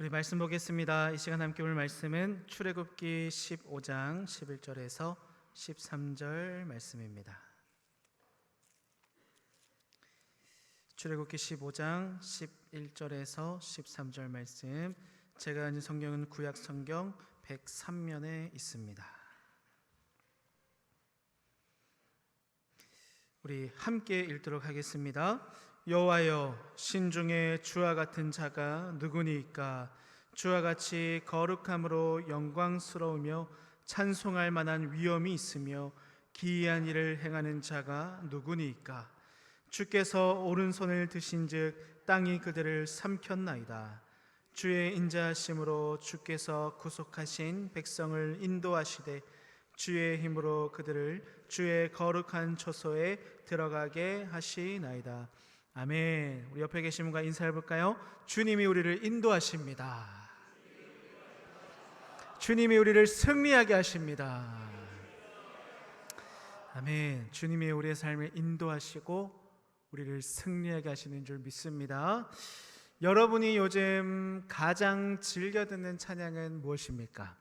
우리 말씀 보겠습니다. 이 시간 함께 볼 말씀은 출애굽기 15장 11절에서 13절 말씀입니다. 출애굽기 15장 11절에서 13절 말씀, 제가 가진 성경은 구약 성경 103면에 있습니다. 우리 함께 읽도록 하겠습니다. 여호와여, 신중에 주와 같은 자가 누구니이까? 주와 같이 거룩함으로 영광스러우며 찬송할 만한 위엄이 있으며 기이한 일을 행하는 자가 누구니이까? 주께서 오른손을 드신즉 땅이 그들을 삼켰나이다. 주의 인자하심으로 주께서 구속하신 백성을 인도하시되 주의 힘으로 그들을 주의 거룩한 처소에 들어가게 하시나이다. 아멘. 우리 옆에 계신 분과 인사해 볼까요? 주님이 우리를 인도하십니다. 주님이 우리를 승리하게 하십니다. 아멘. 주님이 우리의 삶을 인도하시고 우리를 승리하게 하시는 줄 믿습니다. 여러분이 요즘 가장 즐겨 듣는 찬양은 무엇입니까?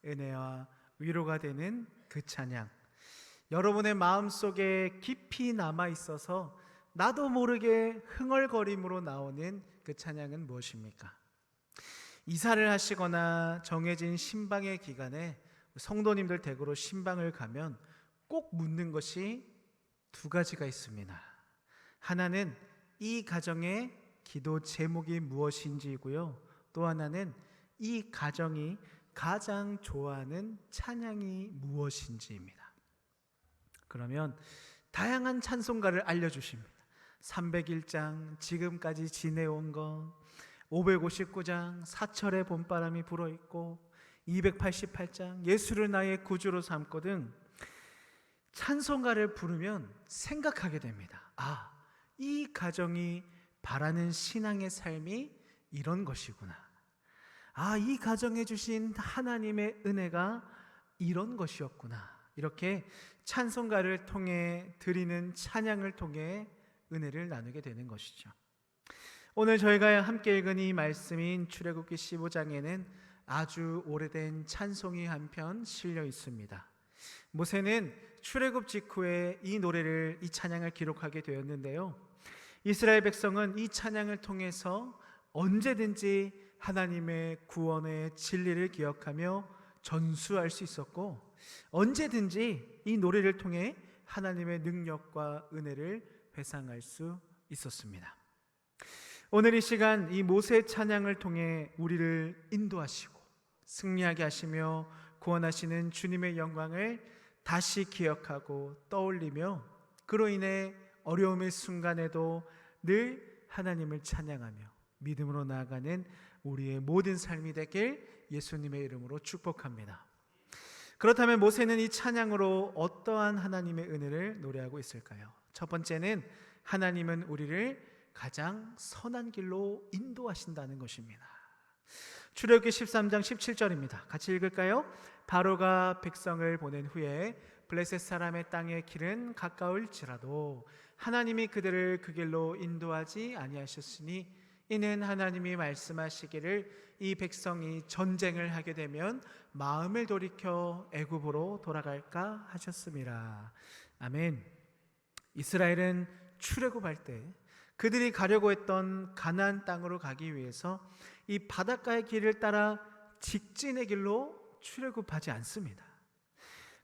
은혜와 위로가 되는 그 찬양. 여러분의 마음속에 깊이 남아 있어서 나도 모르게 흥얼거림으로 나오는 그 찬양은 무엇입니까? 이사를 하시거나 정해진 신방의 기간에 성도님들 댁으로 신방을 가면 꼭 묻는 것이 두 가지가 있습니다. 하나는 이 가정의 기도 제목이 무엇인지이고요, 또 하나는 이 가정이 가장 좋아하는 찬양이 무엇인지입니다. 그러면 다양한 찬송가를 알려주십니다. 301장 지금까지 지내온 것, 559장 사철의 봄바람이 불어있고, 288장 예수를 나의 구주로 삼고 등 찬송가를 부르면 생각하게 됩니다. 아, 이 가정이 바라는 신앙의 삶이 이런 것이구나. 아, 이 가정에 주신 하나님의 은혜가 이런 것이었구나. 이렇게 찬송가를 통해 드리는 찬양을 통해 은혜를 나누게 되는 것이죠. 오늘 저희가 함께 읽은 이 말씀인 출애굽기 15장에는 아주 오래된 찬송이 한 편 실려 있습니다. 모세는 출애굽 직후에 이 노래를, 이 찬양을 기록하게 되었는데요, 이스라엘 백성은 이 찬양을 통해서 언제든지 하나님의 구원의 진리를 기억하며 전수할 수 있었고, 언제든지 이 노래를 통해 하나님의 능력과 은혜를 회상할 수 있었습니다. 오늘 이 시간 이 모세 찬양을 통해 우리를 인도하시고 승리하게 하시며 구원하시는 주님의 영광을 다시 기억하고 떠올리며, 그로 인해 어려움의 순간에도 늘 하나님을 찬양하며 믿음으로 나아가는 우리의 모든 삶이 되길 예수님의 이름으로 축복합니다. 그렇다면 모세는 이 찬양으로 어떠한 하나님의 은혜를 노래하고 있을까요? 첫 번째는 하나님은 우리를 가장 선한 길로 인도하신다는 것입니다. 출애굽기 13장 17절입니다. 같이 읽을까요? 바로가 백성을 보낸 후에 블레셋 사람의 땅의 길은 가까울지라도 하나님이 그들을 그 길로 인도하지 아니하셨으니 이는 하나님이 말씀하시기를 이 백성이 전쟁을 하게 되면 마음을 돌이켜 애굽으로 돌아갈까 하셨습니다. 아멘. 이스라엘은 출애굽할 때 그들이 가려고 했던 가나안 땅으로 가기 위해서 이 바닷가의 길을 따라 직진의 길로 출애굽하지 않습니다.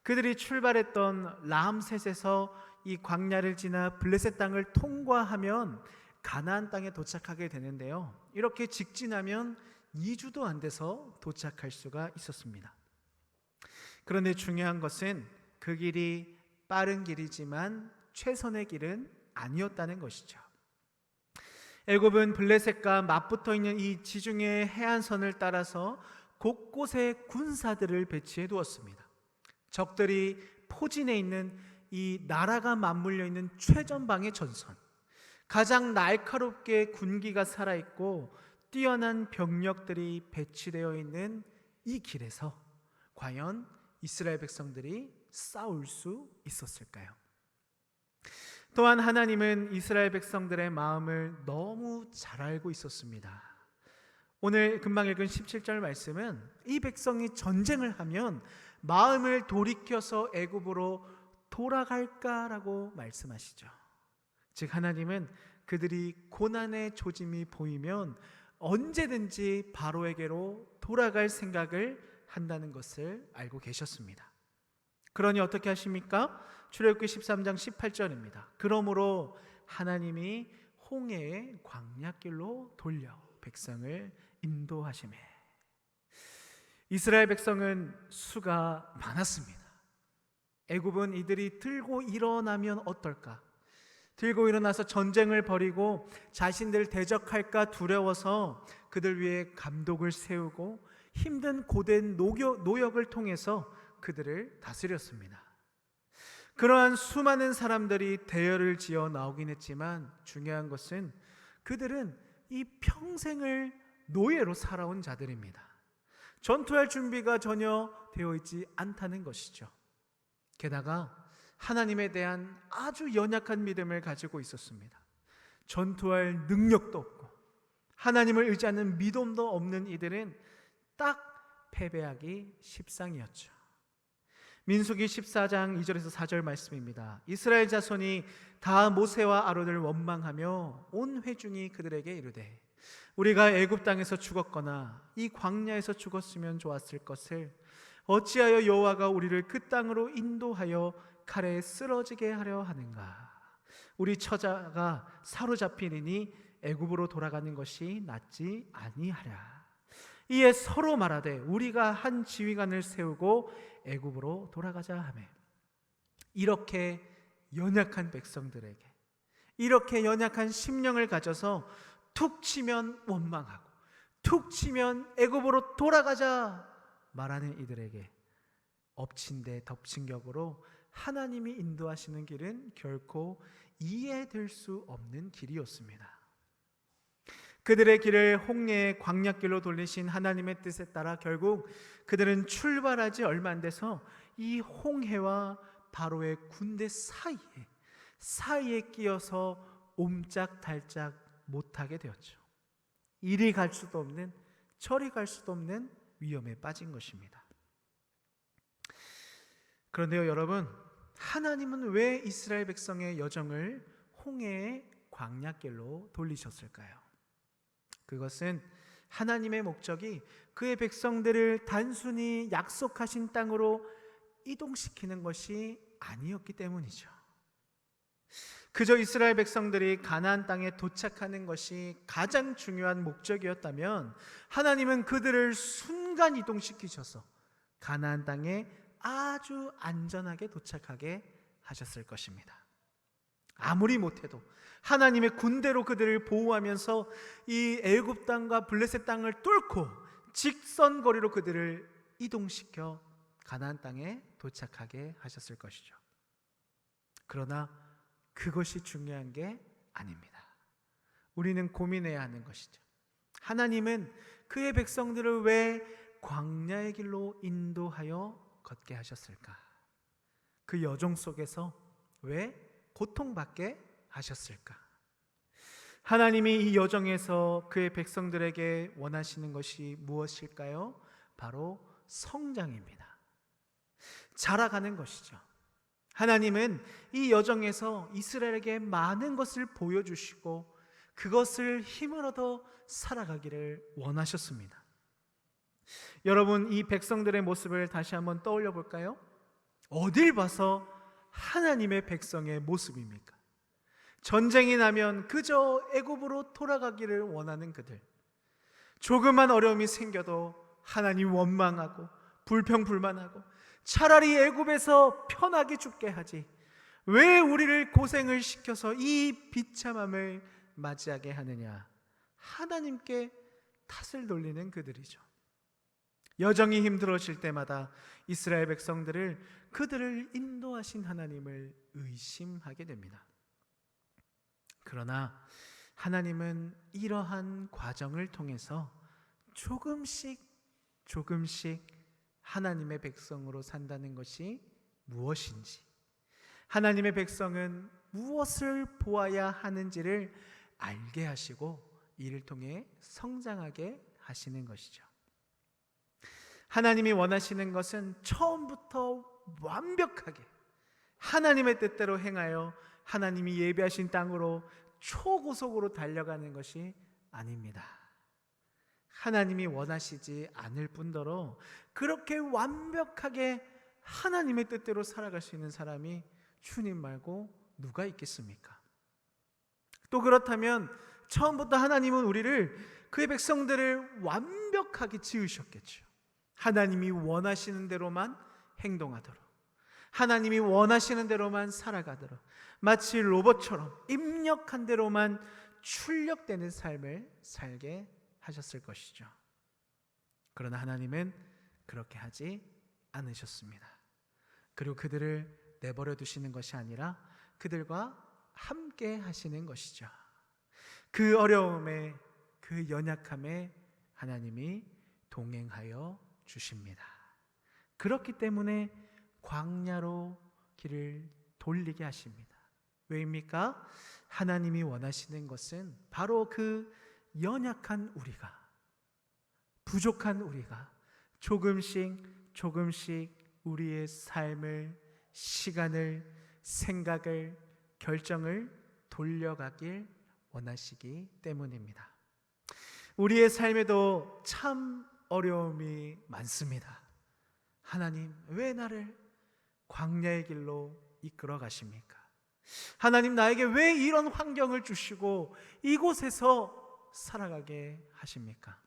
그들이 출발했던 람셋에서 이 광야를 지나 블레셋 땅을 통과하면 가나안 땅에 도착하게 되는데요, 이렇게 직진하면 2주도 안 돼서 도착할 수가 있었습니다. 그런데 중요한 것은 그 길이 빠른 길이지만 최선의 길은 아니었다는 것이죠. 애굽은 블레셋과 맞붙어 있는 이 지중해 해안선을 따라서 곳곳에 군사들을 배치해 두었습니다. 적들이 포진해 있는 이 나라가 맞물려 있는 최전방의 전선, 가장 날카롭게 군기가 살아있고 뛰어난 병력들이 배치되어 있는 이 길에서 과연 이스라엘 백성들이 싸울 수 있었을까요? 또한 하나님은 이스라엘 백성들의 마음을 너무 잘 알고 있었습니다. 오늘 금방 읽은 17절 말씀은 이 백성이 전쟁을 하면 마음을 돌이켜서 애굽으로 돌아갈까라고 말씀하시죠. 즉 하나님은 그들이 고난의 조짐이 보이면 언제든지 바로에게로 돌아갈 생각을 한다는 것을 알고 계셨습니다. 그러니 어떻게 하십니까? 출애굽기 13장 18절입니다. 그러므로 하나님이 홍해의 광야길로 돌려 백성을 인도하시매. 이스라엘 백성은 수가 많았습니다. 애굽은 이들이 들고 일어나면 어떨까? 들고 일어나서 전쟁을 벌이고 자신들 대적할까 두려워서 그들 위해 감독을 세우고 힘든 고된 노역을 통해서 그들을 다스렸습니다. 그러한 수많은 사람들이 대열을 지어 나오긴 했지만 중요한 것은 그들은 이 평생을 노예로 살아온 자들입니다. 전투할 준비가 전혀 되어 있지 않다는 것이죠. 게다가 하나님에 대한 아주 연약한 믿음을 가지고 있었습니다. 전투할 능력도 없고 하나님을 의지하는 믿음도 없는 이들은 딱 패배하기 십상이었죠. 민수기 14장 2절에서 4절 말씀입니다. 이스라엘 자손이 다 모세와 아론을 원망하며 온 회중이 그들에게 이르되 우리가 애굽 땅에서 죽었거나 이 광야에서 죽었으면 좋았을 것을 어찌하여 여호와가 우리를 그 땅으로 인도하여 칼에 쓰러지게 하려 하는가? 우리 처자가 사로잡히니 애굽으로 돌아가는 것이 낫지 아니하랴. 이에 서로 말하되 우리가 한 지휘관을 세우고 애굽으로 돌아가자 하매. 이렇게 연약한 백성들에게 이렇게 연약한 심령을 가져서 툭 치면 원망하고 툭 치면 애굽으로 돌아가자 말하는 이들에게 엎친 데 덮친 격으로 하나님이 인도하시는 길은 결코 이해될 수 없는 길이었습니다. 그들의 길을 홍해의 광야길로 돌리신 하나님의 뜻에 따라 결국 그들은 출발하지 얼마 안 돼서 이 홍해와 바로의 군대 사이에 끼어서 옴짝달짝 못하게 되었죠. 이리 갈 수도 없는 저리 갈 수도 없는 위험에 빠진 것입니다. 그런데요 여러분, 하나님은 왜 이스라엘 백성의 여정을 홍해의 광야길로 돌리셨을까요? 그것은 하나님의 목적이 그의 백성들을 단순히 약속하신 땅으로 이동시키는 것이 아니었기 때문이죠. 그저 이스라엘 백성들이 가나안 땅에 도착하는 것이 가장 중요한 목적이었다면 하나님은 그들을 순간 이동시키셔서 가나안 땅에 아주 안전하게 도착하게 하셨을 것입니다. 아무리 못해도 하나님의 군대로 그들을 보호하면서 이 애굽 땅과 블레셋 땅을 뚫고 직선거리로 그들을 이동시켜 가나안 땅에 도착하게 하셨을 것이죠. 그러나 그것이 중요한 게 아닙니다. 우리는 고민해야 하는 것이죠. 하나님은 그의 백성들을 왜 광야의 길로 인도하여 걷게 하셨을까? 그 여정 속에서 왜 고통받게 하셨을까? 하나님이 이 여정에서 그의 백성들에게 원하시는 것이 무엇일까요? 바로 성장입니다. 자라가는 것이죠. 하나님은 이 여정에서 이스라엘에게 많은 것을 보여주시고 그것을 힘을 얻어 살아가기를 원하셨습니다. 여러분, 이 백성들의 모습을 다시 한번 떠올려 볼까요? 어딜 봐서 하나님의 백성의 모습입니까? 전쟁이 나면 그저 애굽으로 돌아가기를 원하는 그들, 조그만 어려움이 생겨도 하나님 원망하고 불평불만하고 차라리 애굽에서 편하게 죽게 하지 왜 우리를 고생을 시켜서 이 비참함을 맞이하게 하느냐, 하나님께 탓을 돌리는 그들이죠. 여정이 힘들어질 때마다 이스라엘 백성들을 그들을 인도하신 하나님을 의심하게 됩니다. 그러나 하나님은 이러한 과정을 통해서 조금씩 하나님의 백성으로 산다는 것이 무엇인지, 하나님의 백성은 무엇을 보아야 하는지를 알게 하시고 이를 통해 성장하게 하시는 것이죠. 하나님이 원하시는 것은 처음부터 완벽하게 하나님의 뜻대로 행하여 하나님이 예비하신 땅으로 초고속으로 달려가는 것이 아닙니다. 하나님이 원하시지 않을 뿐더러 그렇게 완벽하게 하나님의 뜻대로 살아갈 수 있는 사람이 주님 말고 누가 있겠습니까? 또 그렇다면 처음부터 하나님은 우리를, 그의 백성들을 완벽하게 지으셨겠죠. 하나님이 원하시는 대로만 행동하도록, 하나님이 원하시는 대로만 살아가도록, 마치 로봇처럼 입력한 대로만 출력되는 삶을 살게 하셨을 것이죠. 그러나 하나님은 그렇게 하지 않으셨습니다. 그리고 그들을 내버려 두시는 것이 아니라 그들과 함께 하시는 것이죠. 그 어려움에, 그 연약함에 하나님이 동행하여 주십니다. 그렇기 때문에 광야로 길을 돌리게 하십니다. 왜입니까? 하나님이 원하시는 것은 바로 그 연약한 우리가, 부족한 우리가 조금씩 우리의 삶을, 시간을, 생각을, 결정을 돌려가길 원하시기 때문입니다. 우리의 삶에도 참 어려움이 많습니다. 하나님, 왜 나를 광야의 길로 이끌어 가십니까? 하나님, 나에게 왜 이런 환경을 주시고 이곳에서 살아가게 하십니까?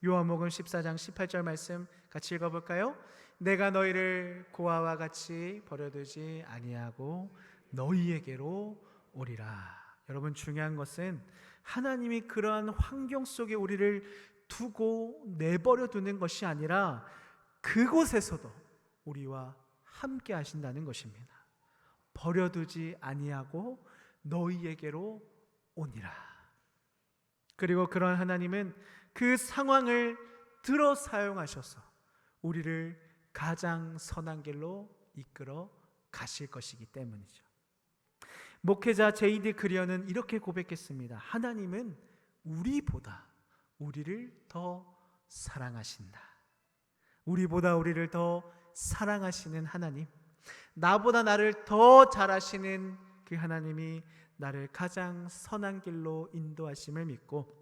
요한복음 14장 18절 말씀 같이 읽어볼까요? 내가 너희를 고아와 같이 버려두지 아니하고 너희에게로 오리라. 여러분, 중요한 것은 하나님이 그러한 환경 속에 우리를 두고 내버려 두는 것이 아니라 그곳에서도 우리와 함께 하신다는 것입니다. 버려두지 아니하고 너희에게로 오니라. 그리고 그런 하나님은 그 상황을 들어 사용하셔서 우리를 가장 선한 길로 이끌어 가실 것이기 때문이죠. 목회자 J.D. 그리어는 이렇게 고백했습니다. 하나님은 우리보다 우리를 더 사랑하신다. 우리보다 우리를 더 사랑하시는 하나님, 나보다 나를 더 잘 아시는 그 하나님이 나를 가장 선한 길로 인도하심을 믿고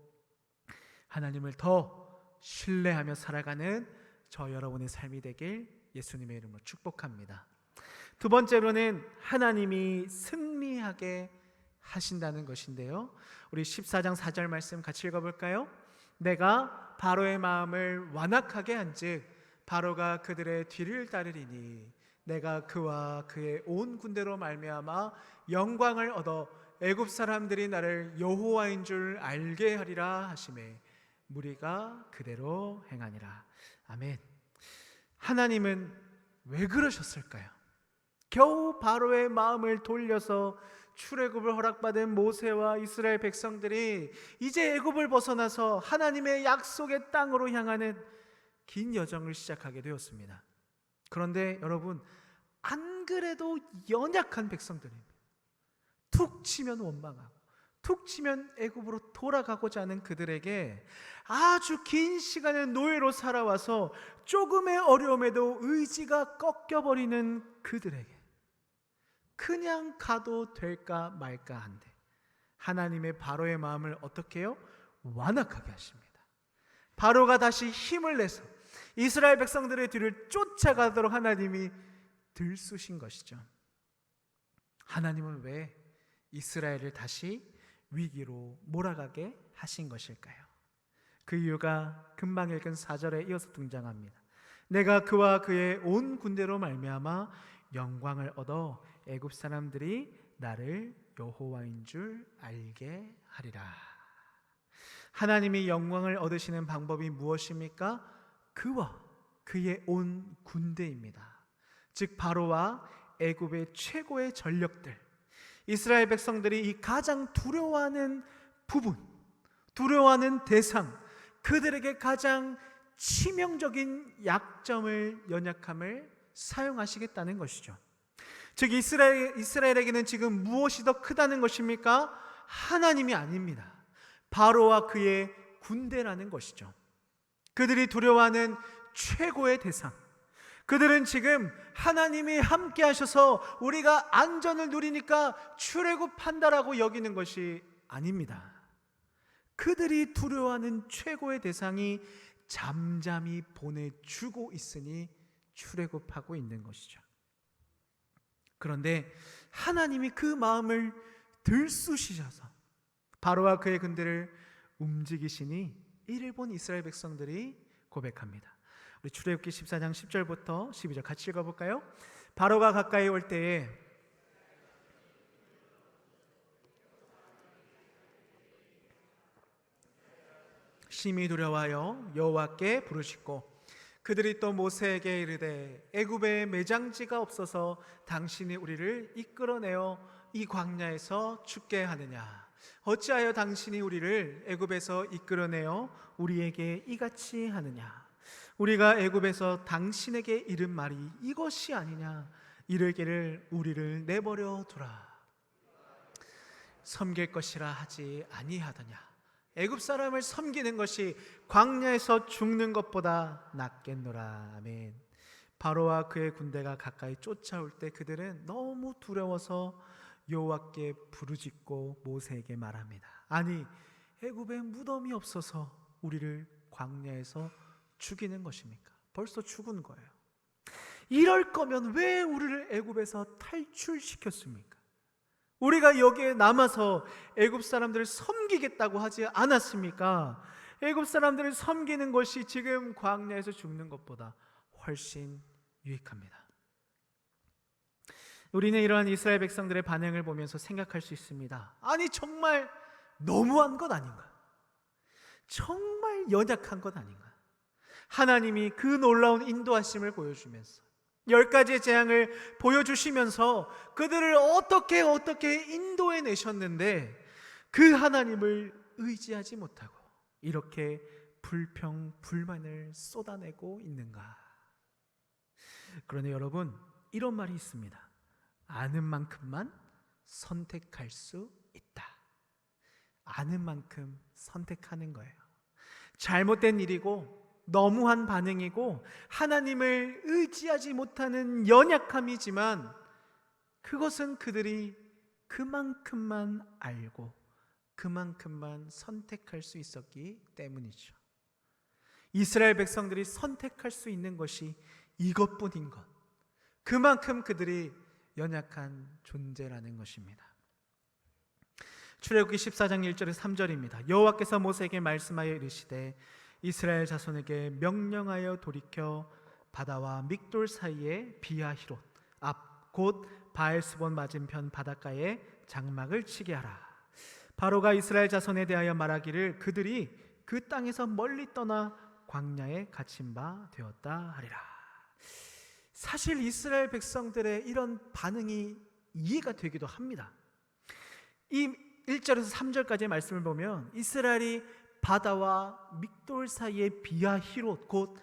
하나님을 더 신뢰하며 살아가는 저 여러분의 삶이 되길 예수님의 이름으로 축복합니다. 두 번째로는 하나님이 승리하게 하신다는 것인데요, 우리 14장 4절 말씀 같이 읽어볼까요? 내가 바로의 마음을 완악하게 한즉 바로가 그들의 뒤를 따르리니 내가 그와 그의 온 군대로 말미암아 영광을 얻어 애굽 사람들이 나를 여호와인 줄 알게 하리라 하시매 무리가 그대로 행하니라. 아멘. 하나님은 왜 그러셨을까요? 겨우 바로의 마음을 돌려서 출애굽을 허락받은 모세와 이스라엘 백성들이 이제 애굽을 벗어나서 하나님의 약속의 땅으로 향하는 긴 여정을 시작하게 되었습니다. 그런데 여러분, 안 그래도 연약한 백성들입니다. 툭 치면 원망하고 툭 치면 애굽으로 돌아가고자 하는 그들에게 아주 긴 시간을 노예로 살아와서 조금의 어려움에도 의지가 꺾여버리는 그들에게 그냥 가도 될까 말까 한데 하나님의 바로의 마음을 어떻게 해요? 완악하게 하십니다. 바로가 다시 힘을 내서 이스라엘 백성들의 뒤를 쫓아가도록 하나님이 들쑤신 것이죠. 하나님은 왜 이스라엘을 다시 위기로 몰아가게 하신 것일까요? 그 이유가 금방 읽은 4절에 이어서 등장합니다. 내가 그와 그의 온 군대로 말미암아 영광을 얻어 애굽 사람들이 나를 여호와인 줄 알게 하리라. 하나님이 영광을 얻으시는 방법이 무엇입니까? 그와 그의 온 군대입니다. 즉 바로와 애굽의 최고의 전력들, 이스라엘 백성들이 이 가장 두려워하는 부분, 두려워하는 대상, 그들에게 가장 치명적인 약점을, 연약함을 사용하시겠다는 것이죠. 즉 이스라엘에게는 지금 무엇이 더 크다는 것입니까? 하나님이 아닙니다. 바로와 그의 군대라는 것이죠. 그들이 두려워하는 최고의 대상, 그들은 지금 하나님이 함께 하셔서 우리가 안전을 누리니까 출애굽한다라고 여기는 것이 아닙니다. 그들이 두려워하는 최고의 대상이 잠잠히 보내주고 있으니 출애굽하고 있는 것이죠. 그런데 하나님이 그 마음을 들쑤시셔서 바로와 그의 군대를 움직이시니 이를 본 이스라엘 백성들이 고백합니다. 우리 출애굽기 14장 10절부터 12절 같이 읽어볼까요? 바로가 가까이 올 때에 심히 두려워하여 여호와께 부르짖고 그들이 또 모세에게 이르되 애굽에 매장지가 없어서 당신이 우리를 이끌어내어 이 광야에서 죽게 하느냐? 어찌하여 당신이 우리를 애굽에서 이끌어내어 우리에게 이같이 하느냐? 우리가 애굽에서 당신에게 이른 말이 이것이 아니냐? 이르기를 우리를 내버려 두라. 섬길 것이라 하지 아니하더냐? 애굽 사람을 섬기는 것이 광야에서 죽는 것보다 낫겠노라. 아멘. 바로와 그의 군대가 가까이 쫓아올 때 그들은 너무 두려워서 여호와께 부르짖고 모세에게 말합니다. 아니, 애굽에 무덤이 없어서 우리를 광야에서 죽이는 것입니까? 벌써 죽은 거예요. 이럴 거면 왜 우리를 애굽에서 탈출시켰습니까? 우리가 여기에 남아서 애굽 사람들을 섬기겠다고 하지 않았습니까? 애굽 사람들을 섬기는 것이 지금 광야에서 죽는 것보다 훨씬 유익합니다. 우리는 이러한 이스라엘 백성들의 반응을 보면서 생각할 수 있습니다. 아니, 정말 너무한 것 아닌가? 정말 연약한 것 아닌가? 하나님이 그 놀라운 인도하심을 보여주면서 10가지의 재앙을 보여주시면서 그들을 어떻게 인도해 내셨는데 그 하나님을 의지하지 못하고 이렇게 불평, 불만을 쏟아내고 있는가? 그러나 여러분, 이런 말이 있습니다. 아는 만큼만 선택할 수 있다. 아는 만큼 선택하는 거예요. 잘못된 일이고 너무한 반응이고 하나님을 의지하지 못하는 연약함이지만 그것은 그들이 그만큼만 알고 그만큼만 선택할 수 있었기 때문이죠. 이스라엘 백성들이 선택할 수 있는 것이 이것뿐인 것, 그만큼 그들이 연약한 존재라는 것입니다. 출애굽기 14장 1절에서 3절입니다. 여호와께서 모세에게 말씀하여 이르시되 이스라엘 자손에게 명령하여 돌이켜 바다와 믹돌 사이에 비하히롯 앞 곧 바알스본 맞은편 바닷가에 장막을 치게 하라. 바로가 이스라엘 자손에 대하여 말하기를 그들이 그 땅에서 멀리 떠나 광야에 갇힌 바 되었다 하리라. 사실 이스라엘 백성들의 이런 반응이 이해가 되기도 합니다. 이 1절에서 3절까지의 말씀을 보면 이스라엘이 바다와 믹돌 사이의 비하히롯 곧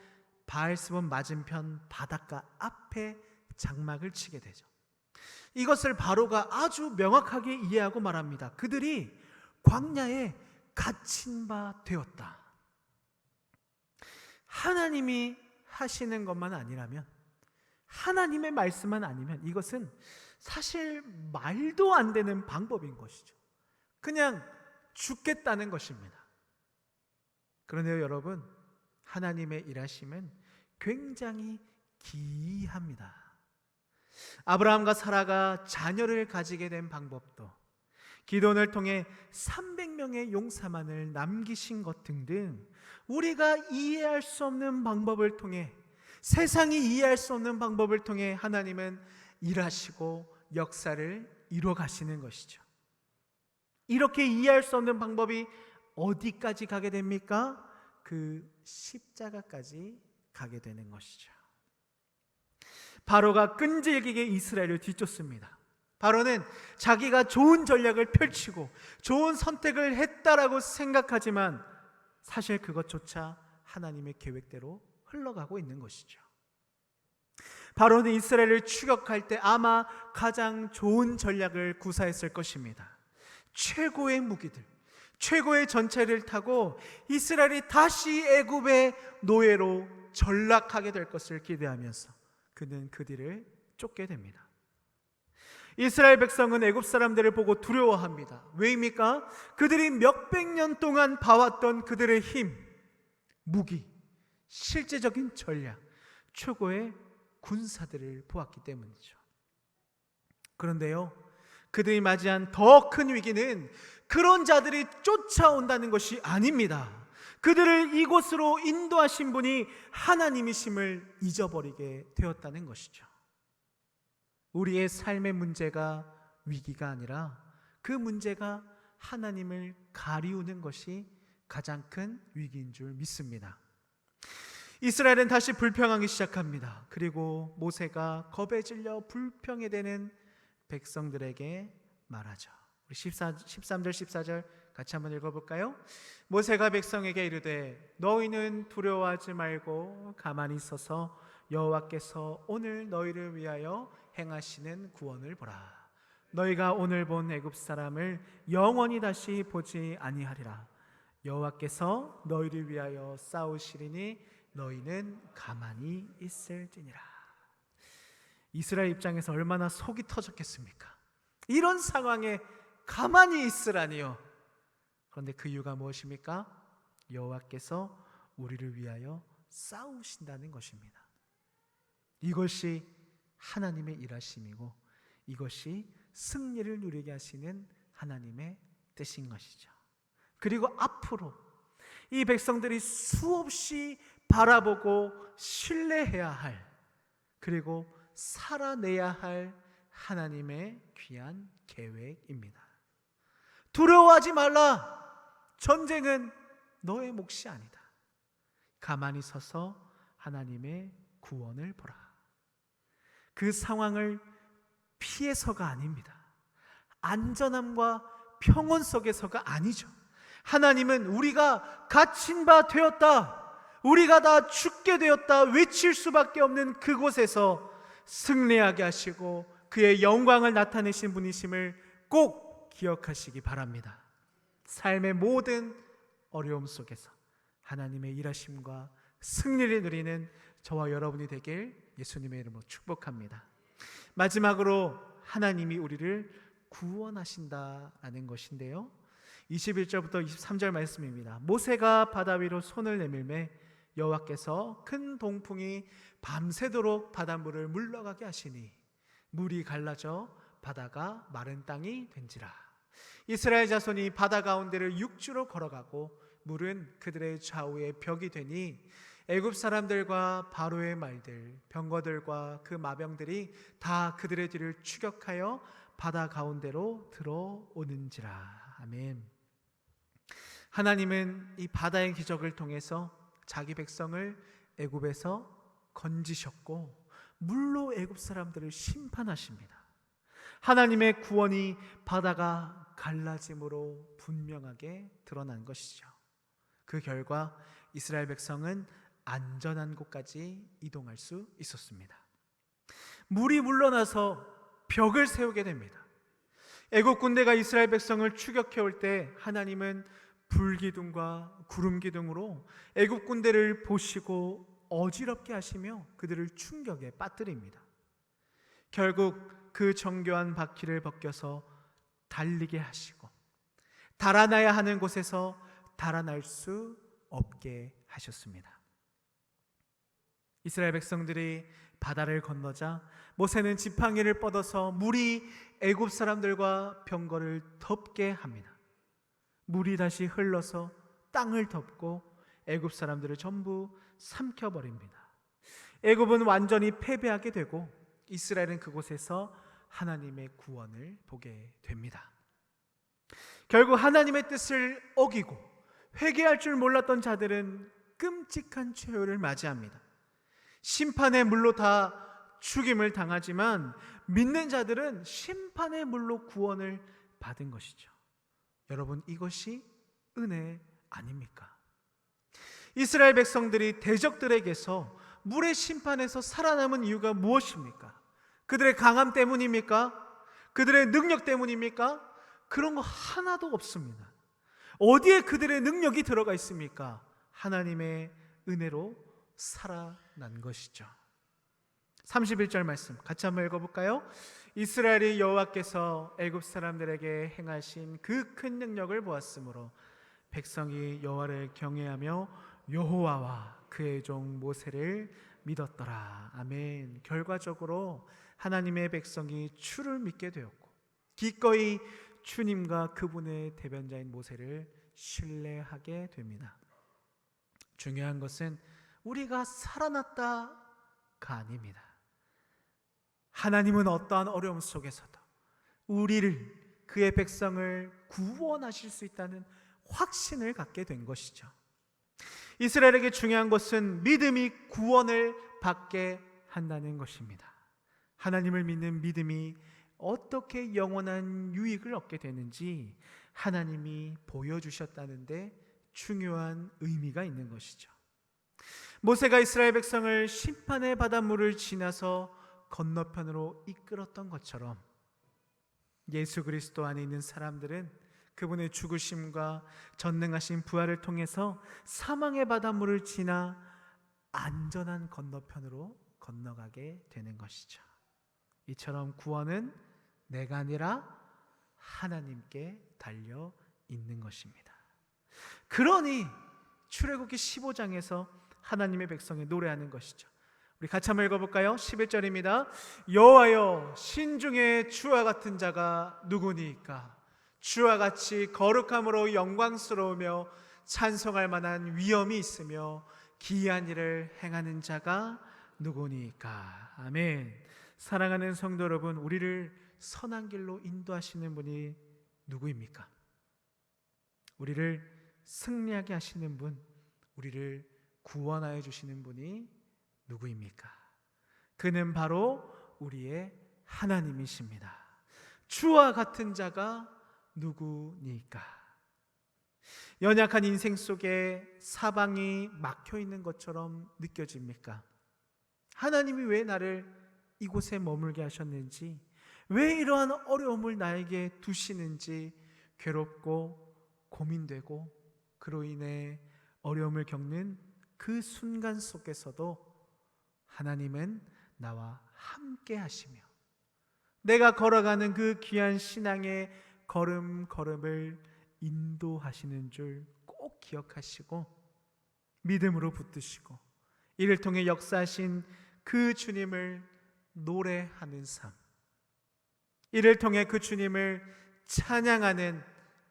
바알스본 맞은편 바닷가 앞에 장막을 치게 되죠. 이것을 바로가 아주 명확하게 이해하고 말합니다. 그들이 광야에 갇힌 바 되었다. 하나님이 하시는 것만 아니라면, 하나님의 말씀만 아니면 이것은 사실 말도 안 되는 방법인 것이죠. 그냥 죽겠다는 것입니다. 그런데요 여러분, 하나님의 일하심은 굉장히 기이합니다. 아브라함과 사라가 자녀를 가지게 된 방법도, 기도원을 통해 300명의 용사만을 남기신 것 등등 우리가 이해할 수 없는 방법을 통해, 세상이 이해할 수 없는 방법을 통해 하나님은 일하시고 역사를 이루어 가시는 것이죠. 이렇게 이해할 수 없는 방법이 어디까지 가게 됩니까? 그 십자가까지 가게 되는 것이죠. 바로가 끈질기게 이스라엘을 뒤쫓습니다. 바로는 자기가 좋은 전략을 펼치고 좋은 선택을 했다라고 생각하지만 사실 그것조차 하나님의 계획대로 흘러가고 있는 것이죠. 바로는 이스라엘을 추격할 때 아마 가장 좋은 전략을 구사했을 것입니다. 최고의 무기들, 최고의 전차를 타고 이스라엘이 다시 애굽의 노예로 전락하게 될 것을 기대하면서 그는 그 뒤를 쫓게 됩니다. 이스라엘 백성은 애굽 사람들을 보고 두려워합니다. 왜입니까? 그들이 몇백 년 동안 봐왔던 그들의 힘, 무기, 실제적인 전략, 최고의 군사들을 보았기 때문이죠. 그런데요, 그들이 맞이한 더 큰 위기는 그런 자들이 쫓아온다는 것이 아닙니다. 그들을 이곳으로 인도하신 분이 하나님이심을 잊어버리게 되었다는 것이죠. 우리의 삶의 문제가 위기가 아니라 그 문제가 하나님을 가리우는 것이 가장 큰 위기인 줄 믿습니다. 이스라엘은 다시 불평하기 시작합니다. 그리고 모세가 겁에 질려 불평해대는 백성들에게 말하죠. 우리 13절 14절 같이 한번 읽어볼까요? 모세가 백성에게 이르되 너희는 두려워하지 말고 가만히 있어서 여호와께서 오늘 너희를 위하여 행하시는 구원을 보라. 너희가 오늘 본 애굽 사람을 영원히 다시 보지 아니하리라. 여호와께서 너희를 위하여 싸우시리니 너희는 가만히 있을지니라. 이스라엘 입장에서 얼마나 속이 터졌겠습니까? 이런 상황에 가만히 있으라니요. 그런데 그 이유가 무엇입니까? 여호와께서 우리를 위하여 싸우신다는 것입니다. 이것이 하나님의 일하심이고 이것이 승리를 누리게 하시는 하나님의 뜻인 것이죠. 그리고 앞으로 이 백성들이 수없이 바라보고 신뢰해야 할, 그리고 살아내야 할 하나님의 귀한 계획입니다. 두려워하지 말라. 전쟁은 너의 몫이 아니다. 가만히 서서 하나님의 구원을 보라. 그 상황을 피해서가 아닙니다. 안전함과 평온 속에서가 아니죠. 하나님은 우리가 갇힌 바 되었다, 우리가 다 죽게 되었다 외칠 수밖에 없는 그곳에서 승리하게 하시고 그의 영광을 나타내신 분이심을 꼭 기억하시기 바랍니다. 삶의 모든 어려움 속에서 하나님의 일하심과 승리를 누리는 저와 여러분이 되길 예수님의 이름으로 축복합니다. 마지막으로 하나님이 우리를 구원하신다라는 것인데요, 21절부터 23절 말씀입니다. 모세가 바다 위로 손을 내밀매 여호와께서 큰 동풍이 밤새도록 바닷물을 물러가게 하시니 물이 갈라져 바다가 마른 땅이 된지라. 이스라엘 자손이 바다 가운데를 육지로 걸어가고 물은 그들의 좌우에 벽이 되니 애굽 사람들과 바로의 말들, 병거들과 그 마병들이 다 그들의 뒤를 추격하여 바다 가운데로 들어오는지라. 아멘. 하나님은 이 바다의 기적을 통해서 자기 백성을 애굽에서 건지셨고 물로 애굽 사람들을 심판하십니다. 하나님의 구원이 바다가 갈라짐으로 분명하게 드러난 것이죠. 그 결과 이스라엘 백성은 안전한 곳까지 이동할 수 있었습니다. 물이 물러나서 벽을 세우게 됩니다. 애국 군대가 이스라엘 백성을 추격해 올 때 하나님은 불기둥과 구름기둥으로 애국 군대를 보시고 어지럽게 하시며 그들을 충격에 빠뜨립니다. 결국 그 정교한 바퀴를 벗겨서 달리게 하시고 달아나야 하는 곳에서 달아날 수 없게 하셨습니다. 이스라엘 백성들이 바다를 건너자 모세는 지팡이를 뻗어서 물이 애굽 사람들과 병거를 덮게 합니다. 물이 다시 흘러서 땅을 덮고 애굽 사람들을 전부 삼켜버립니다. 애굽은 완전히 패배하게 되고 이스라엘은 그곳에서 하나님의 구원을 보게 됩니다. 결국 하나님의 뜻을 어기고 회개할 줄 몰랐던 자들은 끔찍한 최후를 맞이합니다. 심판의 물로 다 죽임을 당하지만 믿는 자들은 심판의 물로 구원을 받은 것이죠. 여러분, 이것이 은혜 아닙니까? 이스라엘 백성들이 대적들에게서 물의 심판에서 살아남은 이유가 무엇입니까? 그들의 강함 때문입니까? 그들의 능력 때문입니까? 그런 거 하나도 없습니다. 어디에 그들의 능력이 들어가 있습니까? 하나님의 은혜로 살아난 것이죠. 31절 말씀 같이 한번 읽어볼까요? 이스라엘이 여호와께서 애굽 사람들에게 행하신 그 큰 능력을 보았으므로 백성이 여호와를 경외하며 여호와와 그의 종 모세를 믿었더라. 아멘. 결과적으로 하나님의 백성이 주를 믿게 되었고 기꺼이 주님과 그분의 대변자인 모세를 신뢰하게 됩니다. 중요한 것은 우리가 살아났다가 아닙니다. 하나님은 어떠한 어려움 속에서도 우리를, 그의 백성을 구원하실 수 있다는 확신을 갖게 된 것이죠. 이스라엘에게 중요한 것은 믿음이 구원을 받게 한다는 것입니다. 하나님을 믿는 믿음이 어떻게 영원한 유익을 얻게 되는지 하나님이 보여주셨다는데 중요한 의미가 있는 것이죠. 모세가 이스라엘 백성을 심판의 바닷물을 지나서 건너편으로 이끌었던 것처럼 예수 그리스도 안에 있는 사람들은 그분의 죽으심과 전능하신 부활을 통해서 사망의 바닷물을 지나 안전한 건너편으로 건너가게 되는 것이죠. 이처럼 구원은 내가 아니라 하나님께 달려 있는 것입니다. 그러니 출애굽기 15장에서 하나님의 백성이 노래하는 것이죠. 우리 같이 한번 읽어볼까요? 11절입니다. 여호와여, 신중에 주와 같은 자가 누구니까? 주와 같이 거룩함으로 영광스러우며 찬송할 만한 위엄이 있으며 기이한 일을 행하는 자가 누구니까? 아멘. 사랑하는 성도 여러분, 우리를 선한 길로 인도하시는 분이 누구입니까? 우리를 승리하게 하시는 분, 우리를 구원하여 주시는 분이 누구입니까? 그는 바로 우리의 하나님이십니다. 주와 같은 자가 누구니까? 연약한 인생 속에 사방이 막혀 있는 것처럼 느껴집니까? 하나님이 왜 나를 이곳에 머물게 하셨는지, 왜 이러한 어려움을 나에게 두시는지 괴롭고 고민되고 그로 인해 어려움을 겪는 그 순간 속에서도 하나님은 나와 함께 하시며 내가 걸어가는 그 귀한 신앙의 걸음걸음을 인도하시는 줄 꼭 기억하시고 믿음으로 붙드시고 이를 통해 역사하신 그 주님을 노래하는 삶, 이를 통해 그 주님을 찬양하는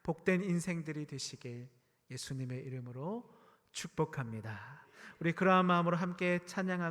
복된 인생들이 되시길 예수님의 이름으로 축복합니다. 우리 그러한 마음으로 함께 찬양하고